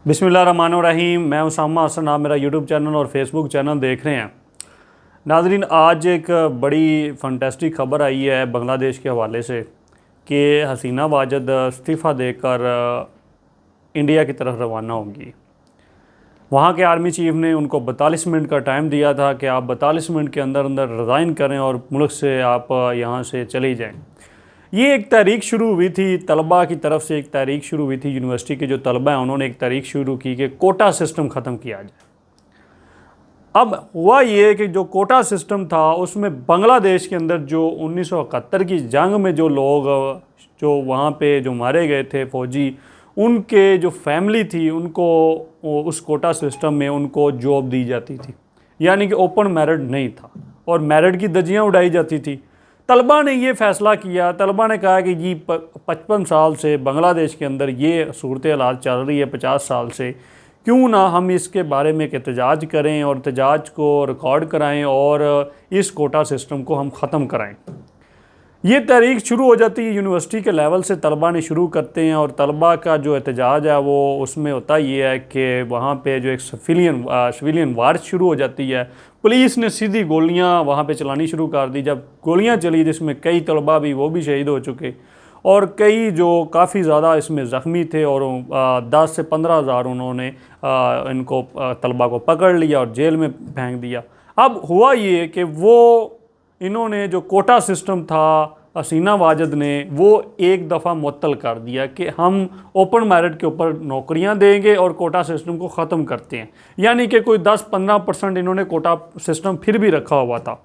बिस्मिल्लाहिर्रहमानिर्रहीम। मैं उसामा हसन, आप मेरा यूट्यूब चैनल और फेसबुक चैनल देख रहे हैं। नाज़रीन, आज एक बड़ी फंटेस्टिक ख़बर आई है बांग्लादेश के हवाले से कि हसीना वाजिद इस्तीफ़ा देकर इंडिया की तरफ रवाना होंगी। वहाँ के आर्मी चीफ़ ने उनको 42 मिनट का टाइम दिया था कि आप 42 मिनट के अंदर अंदर रिज़ाइन करें और मुल्क से आप यहाँ से चले जाएँ। ये एक तहरीक शुरू हुई थी तलबा की तरफ से, एक तहरीक शुरू हुई थी यूनिवर्सिटी के जो तलबा हैं उन्होंने एक तहरीक शुरू की कि कोटा सिस्टम ख़त्म किया जाए। अब हुआ ये कि जो कोटा सिस्टम था उसमें बांग्लादेश के अंदर जो 1971 की जंग में जो लोग जो वहाँ पे जो मारे गए थे फ़ौजी, उनके जो फैमिली थी उनको उस कोटा सिस्टम में उनको जॉब दी जाती थी, यानी कि ओपन मेरिट नहीं था और मेरिट की धज्जियाँ उड़ाई जाती थी। तलबा ने ये फ़ैसला किया, तलबा ने कहा कि जी 55 साल से बांग्लादेश के अंदर ये सूरत हालात चल रही है, 50 साल से, क्यों ना हम इसके बारे में एक एहतजाज करें और एहतजाज को रिकॉर्ड कराएं और इस कोटा सिस्टम को हम ख़त्म कराएं। ये तहरीक शुरू हो जाती है यूनिवर्सिटी के लेवल से, तलबा ने शुरू करते हैं और तलबा का जो एहतजाज है वो उसमें होता ये है कि वहाँ पे जो एक सिविलियन वार शुरू हो जाती है। पुलिस ने सीधी गोलियाँ वहाँ पे चलानी शुरू कर दी। जब गोलियाँ चली जिसमें कई तलबा भी वो भी शहीद हो चुके और कई जो काफ़ी ज़्यादा इसमें ज़ख्मी थे और 10 से 15 हज़ार उन्होंने इनको तलबा को पकड़ लिया और जेल में फेंक दिया। अब हुआ ये कि वो इन्होंने जो कोटा सिस्टम था हसीना वाजिद ने वो एक दफ़ा मुअत्तल कर दिया कि हम ओपन मेरिट के ऊपर नौकरियां देंगे और कोटा सिस्टम को ख़त्म करते हैं, यानी कि कोई 10-15% इन्होंने कोटा सिस्टम फिर भी रखा हुआ था।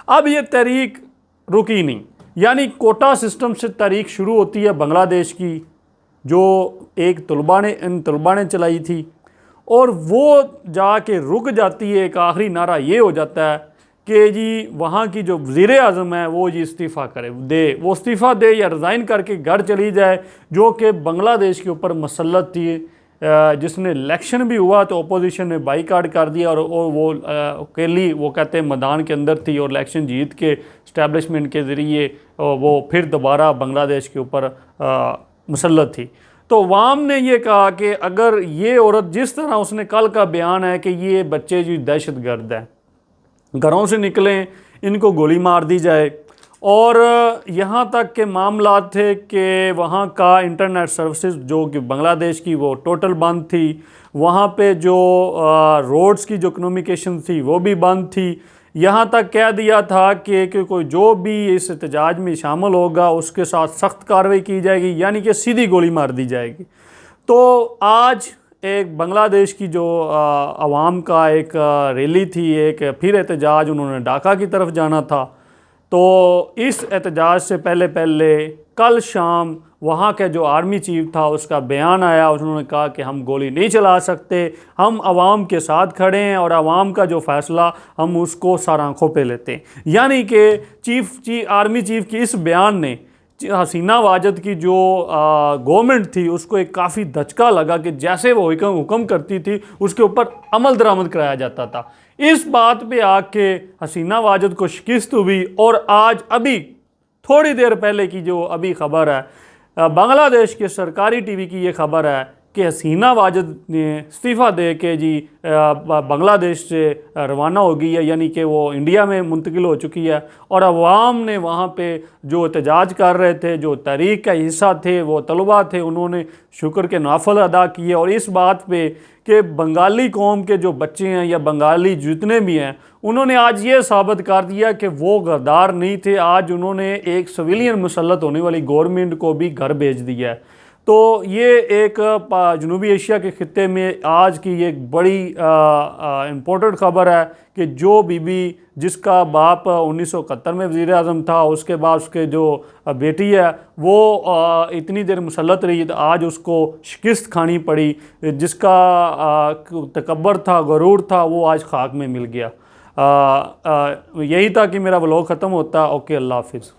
अब ये तहरीक रुकी नहीं, यानी कोटा सिस्टम से तहरीक शुरू होती है बांग्लादेश की, जो एक इन तलबा ने चलाई थी और वो जाके रुक जाती है। एक आखिरी नारा ये हो जाता है कि जी वहाँ की जो वज़ीर आज़म है वो जी इस्तीफ़ा वो इस्तीफ़ा दे या रिज़ाइन करके घर चली जाए, जो कि बांग्लादेश के ऊपर मसल्लत थी। जिसने इलेक्शन भी हुआ तो अपोजिशन ने बाईकाट कर दिया और वो अकेली वो कहते हैं मैदान के अंदर थी और इलेक्शन जीत के इस्टेब्लिशमेंट के ज़रिए वो फिर दोबारा बांग्लादेश के ऊपर मसल्लत थी। तो वाम ने ये कहा कि अगर ये औरत जिस तरह उसने कल का बयान है कि ये बच्चे जी दहशत गर्द हैं, घरों से निकलें इनको गोली मार दी जाए, और यहाँ तक के मामला थे कि वहाँ का इंटरनेट सर्विसेज जो कि बांग्लादेश की वो टोटल बंद थी। वहाँ पे जो रोड्स की जो कम्युनिकेशन थी वो भी बंद थी। यहाँ तक कह दिया था कि कोई जो भी इस एहतजाज में शामिल होगा उसके साथ सख्त कार्रवाई की जाएगी, यानी कि सीधी गोली मार दी जाएगी। तो आज एक बांग्लादेश की जो आवाम का एक रैली थी, एक फिर एहतजाज, उन्होंने ढाका की तरफ जाना था। तो इस एहतजाज से पहले कल शाम वहाँ के जो आर्मी चीफ था उसका बयान आया, उन्होंने कहा कि हम गोली नहीं चला सकते, हम आवाम के साथ खड़े हैं और आवाम का जो फ़ैसला हम उसको सर आँखों पे लेते हैं। यानी कि आर्मी चीफ की इस बयान ने हसीना वाजिद की जो गवर्नमेंट थी उसको एक काफ़ी धचका लगा कि जैसे वो हुक्म करती थी उसके ऊपर अमल दरामद कराया जाता था। इस बात पे आके हसीना वाजिद को शिकस्त हुई और आज अभी थोड़ी देर पहले की जो अभी ख़बर है, बांग्लादेश के सरकारी टीवी की ये खबर है कि हसीना वाजिद ने इस्तीफ़ा दे के जी बांग्लादेश से रवाना हो गई है, यानी कि वो इंडिया में मुंतकिल हो चुकी है। और अवाम ने वहाँ पे जो एहतजाज कर रहे थे, जो तहरीक का हिस्सा थे, वो तलबा थे, उन्होंने शुक्र के नवाफिल अदा किए और इस बात पे कि बंगाली कौम के जो बच्चे हैं या बंगाली जितने भी हैं उन्होंने आज ये साबित कर दिया कि वो गद्दार नहीं थे। आज उन्होंने एक सिविलियन मुसल्लत होने वाली गवर्नमेंट को भी घर भेज दिया है। तो ये एक जनूबी एशिया के ख़ित्ते में आज की एक बड़ी इम्पोर्टेंट ख़बर है कि जो बीबी जिसका बाप 1971 में वज़ीर आज़म था, उसके बाद उसके जो बेटी है वो इतनी देर मुसल्लत रही, तो आज उसको शिकस्त खानी पड़ी। जिसका तकब्बर था, गरूर था, वो आज खाक में मिल गया। यही था कि मेरा व्लॉग ख़त्म होता। ओके, अल्लाह हाफिज़।